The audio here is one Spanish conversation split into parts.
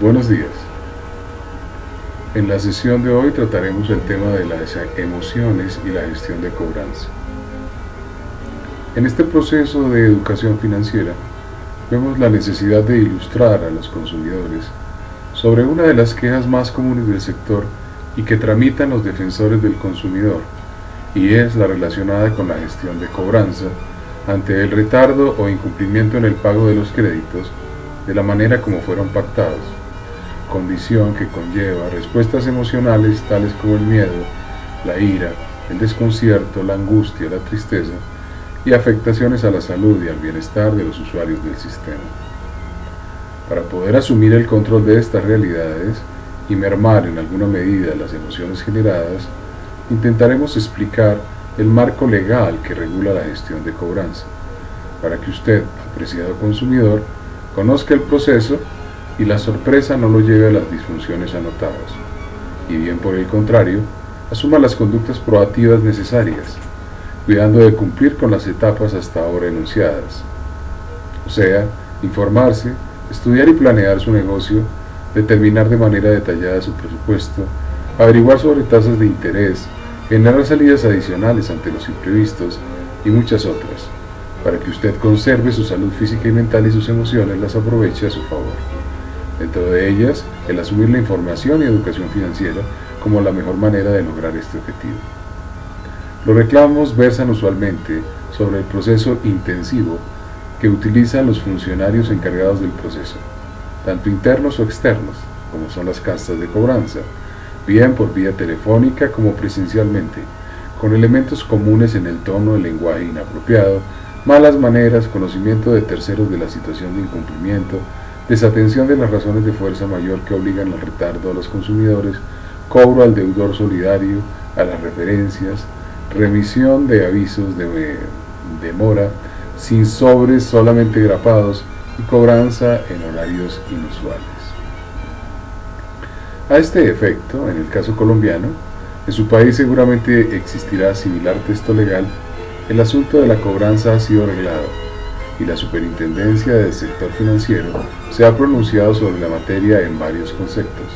Buenos días. En la sesión de hoy trataremos el tema de las emociones y la gestión de cobranza. En este proceso de educación financiera, vemos la necesidad de ilustrar a los consumidores sobre una de las quejas más comunes del sector y que tramitan los defensores del consumidor, y es la relacionada con la gestión de cobranza ante el retardo o incumplimiento en el pago de los créditos de la manera como fueron pactados, condición que conlleva respuestas emocionales tales como el miedo, la ira, el desconcierto, la angustia, la tristeza y afectaciones a la salud y al bienestar de los usuarios del sistema. Para poder asumir el control de estas realidades y mermar en alguna medida las emociones generadas, intentaremos explicar el marco legal que regula la gestión de cobranza, para que usted, apreciado consumidor, conozca el proceso y la sorpresa no lo lleve a las disfunciones anotadas, y bien por el contrario, asuma las conductas proactivas necesarias, cuidando de cumplir con las etapas hasta ahora enunciadas. O sea, informarse, estudiar y planear su negocio, determinar de manera detallada su presupuesto, averiguar sobre tasas de interés, generar salidas adicionales ante los imprevistos y muchas otras, para que usted conserve su salud física y mental y sus emociones las aproveche a su favor. Dentro de ellas, el asumir la información y educación financiera como la mejor manera de lograr este objetivo. Los reclamos versan usualmente sobre el proceso intensivo que utilizan los funcionarios encargados del proceso, tanto internos o externos, como son las casas de cobranza, bien por vía telefónica como presencialmente, con elementos comunes en el tono, el lenguaje inapropiado, malas maneras, conocimiento de terceros de la situación de incumplimiento, desatención de las razones de fuerza mayor que obligan al retardo a los consumidores, cobro al deudor solidario, a las referencias, remisión de avisos de demora, sin sobres solamente grapados y cobranza en horarios inusuales. A este efecto, en el caso colombiano, en su país seguramente existirá similar texto legal, el asunto de la cobranza ha sido arreglado y la Superintendencia del Sector Financiero se ha pronunciado sobre la materia en varios conceptos,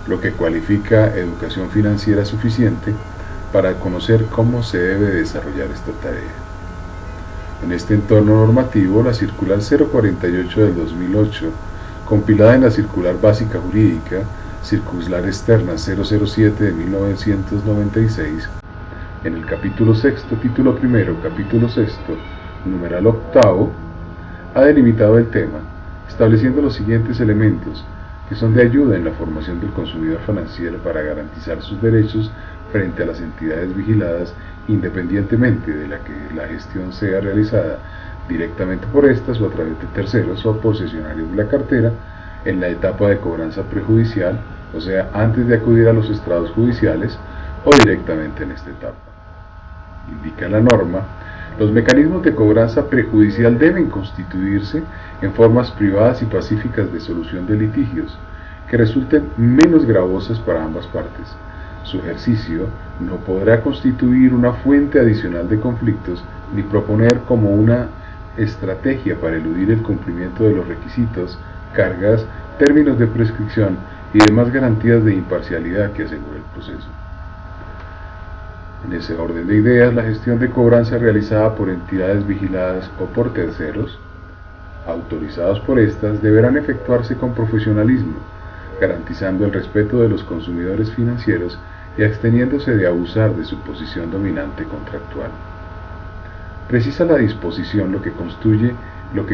lo que cualifica educación financiera suficiente para conocer cómo se debe desarrollar esta tarea. En este entorno normativo, la Circular 048 del 2008, compilada en la Circular Básica Jurídica, Circular Externa 007 de 1996, en el capítulo sexto, título primero, capítulo sexto, numeral octavo, ha delimitado el tema, estableciendo los siguientes elementos que son de ayuda en la formación del consumidor financiero para garantizar sus derechos frente a las entidades vigiladas, independientemente de la que la gestión sea realizada directamente por estas o a través de terceros o posesionarios de la cartera en la etapa de cobranza prejudicial, o sea, antes de acudir a los estrados judiciales o directamente en esta etapa. Indica la norma, los mecanismos de cobranza prejudicial deben constituirse en formas privadas y pacíficas de solución de litigios, que resulten menos gravosas para ambas partes. Su ejercicio no podrá constituir una fuente adicional de conflictos ni proponer como una estrategia para eludir el cumplimiento de los requisitos, cargas, términos de prescripción y demás garantías de imparcialidad que asegura el proceso. En ese orden de ideas, la gestión de cobranza realizada por entidades vigiladas o por terceros, autorizados por estas, deberán efectuarse con profesionalismo, garantizando el respeto de los consumidores financieros y absteniéndose de abusar de su posición dominante contractual. Precisa la disposición lo que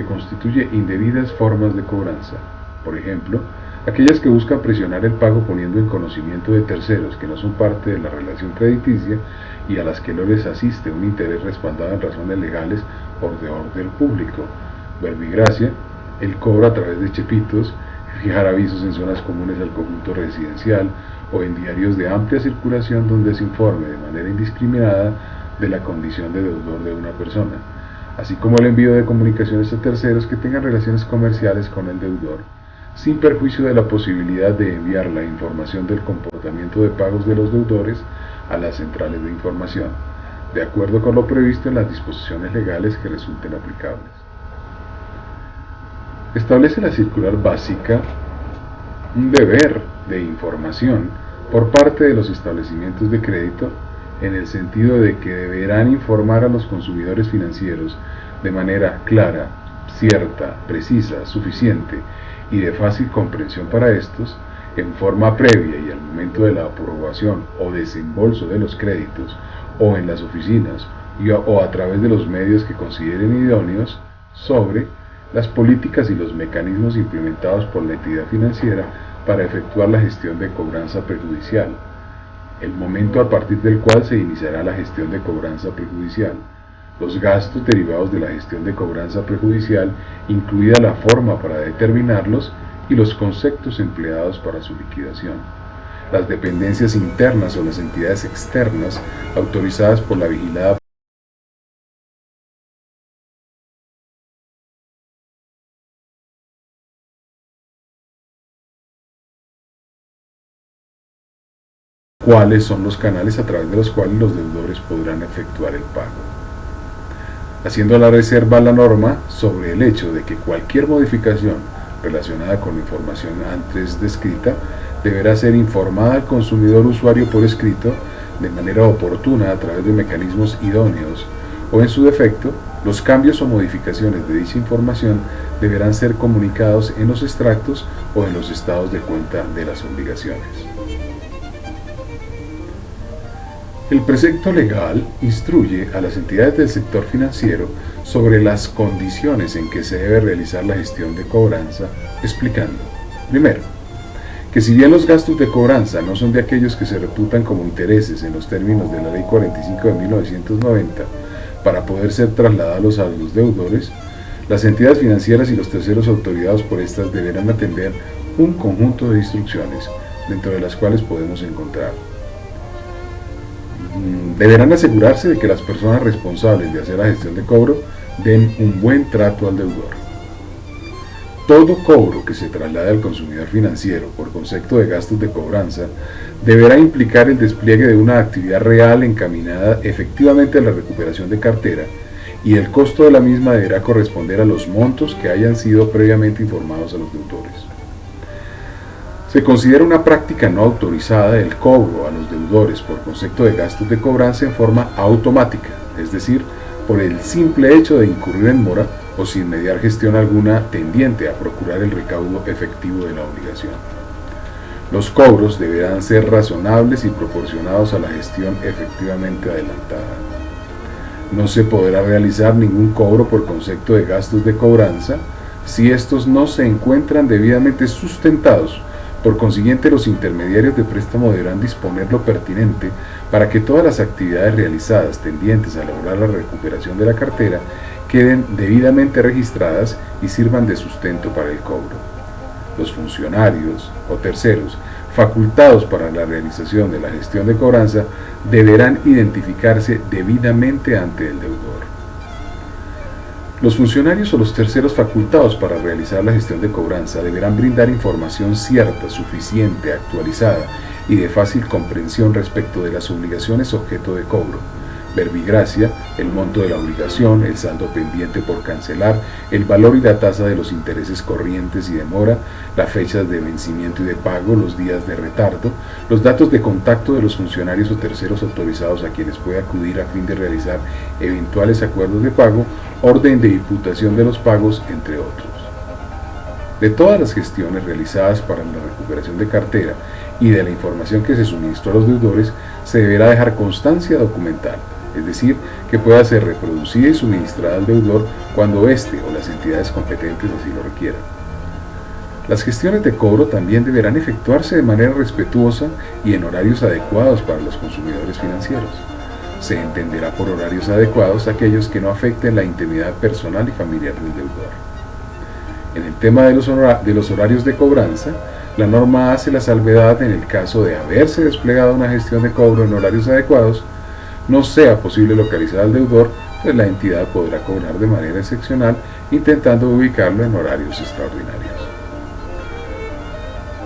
constituye indebidas formas de cobranza, por ejemplo, aquellas que buscan presionar el pago poniendo en conocimiento de terceros que no son parte de la relación crediticia y a las que no les asiste un interés respaldado en razones legales o de orden público. Verbigracia, el cobro a través de chepitos, fijar avisos en zonas comunes al conjunto residencial o en diarios de amplia circulación donde se informe de manera indiscriminada de la condición de deudor de una persona, así como el envío de comunicaciones a terceros que tengan relaciones comerciales con el deudor, sin perjuicio de la posibilidad de enviar la información del comportamiento de pagos de los deudores a las centrales de información, de acuerdo con lo previsto en las disposiciones legales que resulten aplicables. Establece la circular básica un deber de información por parte de los establecimientos de crédito, en el sentido de que deberán informar a los consumidores financieros de manera clara, cierta, precisa, suficiente y de fácil comprensión para estos, en forma previa y al momento de la aprobación o desembolso de los créditos, o en las oficinas o a través de los medios que consideren idóneos, sobre las políticas y los mecanismos implementados por la entidad financiera para efectuar la gestión de cobranza prejudicial, el momento a partir del cual se iniciará la gestión de cobranza prejudicial, los gastos derivados de la gestión de cobranza prejudicial, incluida la forma para determinarlos y los conceptos empleados para su liquidación, las dependencias internas o las entidades externas autorizadas por la vigilada cuáles son los canales a través de los cuales los deudores podrán efectuar el pago, haciendo la reserva a la norma sobre el hecho de que cualquier modificación relacionada con la información antes descrita deberá ser informada al consumidor usuario por escrito de manera oportuna a través de mecanismos idóneos, o en su defecto, los cambios o modificaciones de dicha información deberán ser comunicados en los extractos o en los estados de cuenta de las obligaciones. El precepto legal instruye a las entidades del sector financiero sobre las condiciones en que se debe realizar la gestión de cobranza, explicando, primero, que si bien los gastos de cobranza no son de aquellos que se reputan como intereses en los términos de la Ley 45 de 1990 para poder ser trasladados a los deudores, las entidades financieras y los terceros autorizados por estas deberán atender un conjunto de instrucciones, dentro de las cuales podemos encontrar: deberán asegurarse de que las personas responsables de hacer la gestión de cobro den un buen trato al deudor. Todo cobro que se traslade al consumidor financiero por concepto de gastos de cobranza deberá implicar el despliegue de una actividad real encaminada efectivamente a la recuperación de cartera, y el costo de la misma deberá corresponder a los montos que hayan sido previamente informados a los deudores. Se considera una práctica no autorizada el cobro a los deudores por concepto de gastos de cobranza en forma automática, es decir, por el simple hecho de incurrir en mora o sin mediar gestión alguna tendiente a procurar el recaudo efectivo de la obligación. Los cobros deberán ser razonables y proporcionados a la gestión efectivamente adelantada. No se podrá realizar ningún cobro por concepto de gastos de cobranza si estos no se encuentran debidamente sustentados. Por consiguiente, los intermediarios de préstamo deberán disponer lo pertinente para que todas las actividades realizadas tendientes a lograr la recuperación de la cartera queden debidamente registradas y sirvan de sustento para el cobro. Los funcionarios o terceros facultados para la realización de la gestión de cobranza deberán identificarse debidamente ante el deudor. Los funcionarios o los terceros facultados para realizar la gestión de cobranza deberán brindar información cierta, suficiente, actualizada y de fácil comprensión respecto de las obligaciones objeto de cobro: verbigracia, el monto de la obligación, el saldo pendiente por cancelar, el valor y la tasa de los intereses corrientes y de mora, las fechas de vencimiento y de pago, los días de retardo, los datos de contacto de los funcionarios o terceros autorizados a quienes puede acudir a fin de realizar eventuales acuerdos de pago, orden de imputación de los pagos, entre otros. De todas las gestiones realizadas para la recuperación de cartera y de la información que se suministró a los deudores, se deberá dejar constancia documental, es decir, que pueda ser reproducida y suministrada al deudor cuando éste o las entidades competentes así lo requieran. Las gestiones de cobro también deberán efectuarse de manera respetuosa y en horarios adecuados para los consumidores financieros. Se entenderá por horarios adecuados aquellos que no afecten la intimidad personal y familiar del deudor. En el tema de los horarios de cobranza, la norma hace la salvedad en el caso de haberse desplegado una gestión de cobro en horarios adecuados, no sea posible localizar al deudor, pues la entidad podrá cobrar de manera excepcional intentando ubicarlo en horarios extraordinarios.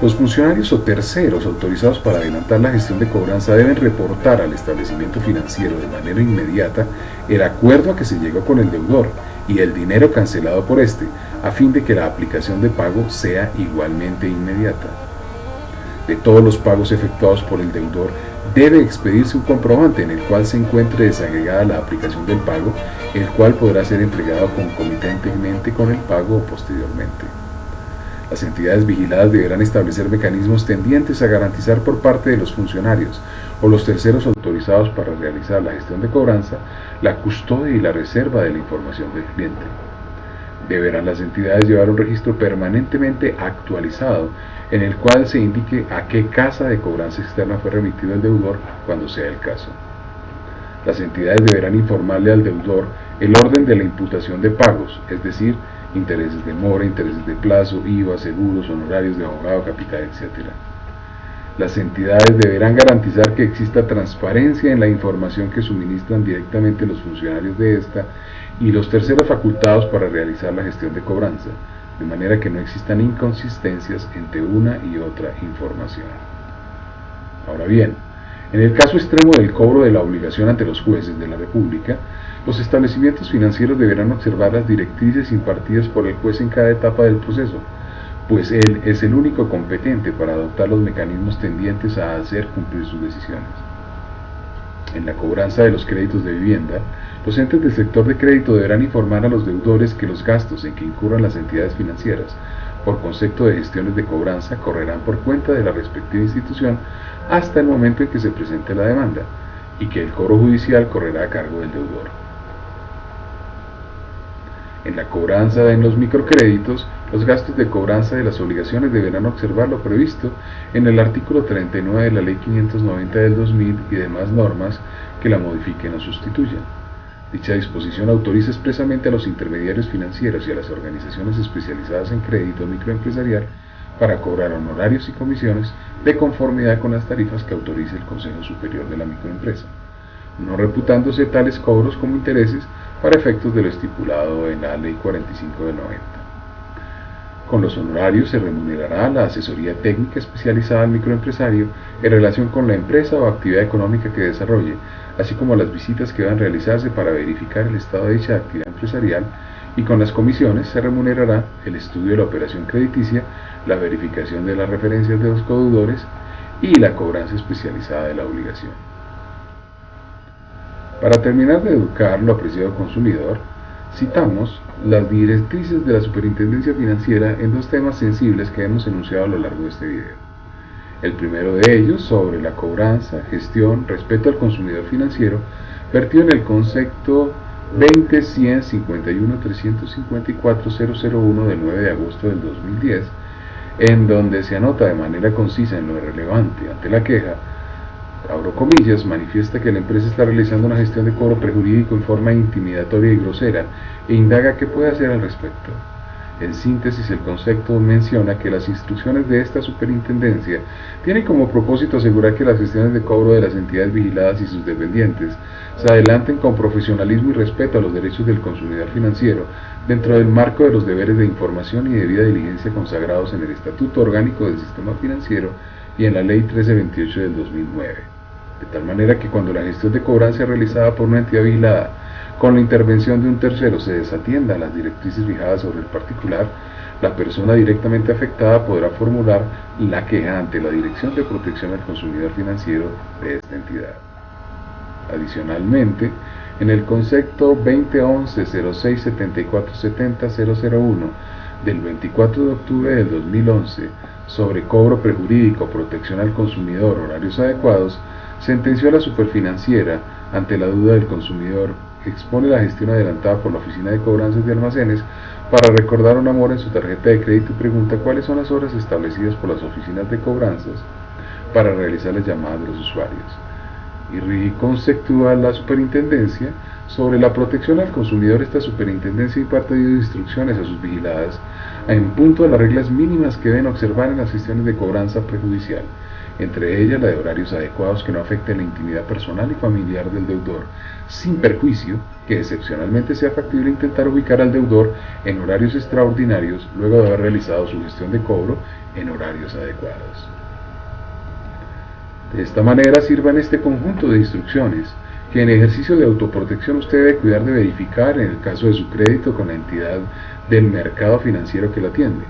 Los funcionarios o terceros autorizados para adelantar la gestión de cobranza deben reportar al establecimiento financiero de manera inmediata el acuerdo a que se llegó con el deudor y el dinero cancelado por éste, a fin de que la aplicación de pago sea igualmente inmediata. De todos los pagos efectuados por el deudor, debe expedirse un comprobante en el cual se encuentre desagregada la aplicación del pago, el cual podrá ser entregado concomitantemente con el pago o posteriormente. Las entidades vigiladas deberán establecer mecanismos tendientes a garantizar por parte de los funcionarios o los terceros autorizados para realizar la gestión de cobranza la custodia y la reserva de la información del cliente. Deberán las entidades llevar un registro permanentemente actualizado en el cual se indique a qué casa de cobranza externa fue remitido el deudor cuando sea el caso. Las entidades deberán informarle al deudor el orden de la imputación de pagos, es decir, intereses de mora, intereses de plazo, IVA, seguros, honorarios de abogado, capital, etc. Las entidades deberán garantizar que exista transparencia en la información que suministran directamente los funcionarios de esta y los terceros facultados para realizar la gestión de cobranza, de manera que no existan inconsistencias entre una y otra información. Ahora bien, en el caso extremo del cobro de la obligación ante los jueces de la República, los establecimientos financieros deberán observar las directrices impartidas por el juez en cada etapa del proceso, pues él es el único competente para adoptar los mecanismos tendientes a hacer cumplir sus decisiones. En la cobranza de los créditos de vivienda, los entes del sector de crédito deberán informar a los deudores que los gastos en que incurran las entidades financieras por concepto de gestiones de cobranza correrán por cuenta de la respectiva institución hasta el momento en que se presente la demanda, y que el cobro judicial correrá a cargo del deudor. En la cobranza en los microcréditos, los gastos de cobranza de las obligaciones deberán observar lo previsto en el artículo 39 de la Ley 590 del 2000 y demás normas que la modifiquen o sustituyan. Dicha disposición autoriza expresamente a los intermediarios financieros y a las organizaciones especializadas en crédito microempresarial para cobrar honorarios y comisiones de conformidad con las tarifas que autorice el Consejo Superior de la Microempresa, no reputándose tales cobros como intereses para efectos de lo estipulado en la Ley 45 del 90. Con los honorarios se remunerará la asesoría técnica especializada al microempresario en relación con la empresa o actividad económica que desarrolle, así como las visitas que van a realizarse para verificar el estado de dicha actividad empresarial, y con las comisiones se remunerará el estudio de la operación crediticia, la verificación de las referencias de los codeudores y la cobranza especializada de la obligación. Para terminar de educar lo apreciado consumidor, citamos las directrices de la Superintendencia Financiera en dos temas sensibles que hemos enunciado a lo largo de este video. El primero de ellos, sobre la cobranza, gestión, respeto al consumidor financiero, vertido en el concepto 20-151-354-001 del 9 de agosto del 2010, en donde se anota de manera concisa en lo relevante ante la queja, abro comillas, manifiesta que la empresa está realizando una gestión de cobro prejurídico en forma intimidatoria y grosera e indaga qué puede hacer al respecto. En síntesis, el concepto menciona que las instrucciones de esta superintendencia tienen como propósito asegurar que las gestiones de cobro de las entidades vigiladas y sus dependientes se adelanten con profesionalismo y respeto a los derechos del consumidor financiero dentro del marco de los deberes de información y debida diligencia consagrados en el Estatuto Orgánico del Sistema Financiero y en la Ley 1328 del 2009. De tal manera que cuando la gestión de cobranza es realizada por una entidad vigilada con la intervención de un tercero se desatienda las directrices fijadas sobre el particular, la persona directamente afectada podrá formular la queja ante la Dirección de Protección al Consumidor Financiero de esta entidad. Adicionalmente, en el concepto 2011-06-7470-001 del 24 de octubre del 2011 sobre cobro prejurídico, protección al consumidor, horarios adecuados, sentenció a la Superfinanciera, ante la duda del consumidor, expone la gestión adelantada por la Oficina de Cobranzas de Almacenes para recordar una mora en su tarjeta de crédito y pregunta cuáles son las horas establecidas por las oficinas de cobranzas para realizar las llamadas de los usuarios. Y conceptúa la superintendencia sobre la protección al consumidor. Esta superintendencia imparte instrucciones a sus vigiladas en punto a las reglas mínimas que deben observar en las gestiones de cobranza prejudicial, entre ellas la de horarios adecuados que no afecten la intimidad personal y familiar del deudor, sin perjuicio que excepcionalmente sea factible intentar ubicar al deudor en horarios extraordinarios luego de haber realizado su gestión de cobro en horarios adecuados. De esta manera sirvan este conjunto de instrucciones que en ejercicio de autoprotección usted debe cuidar de verificar en el caso de su crédito con la entidad del mercado financiero que la atiende,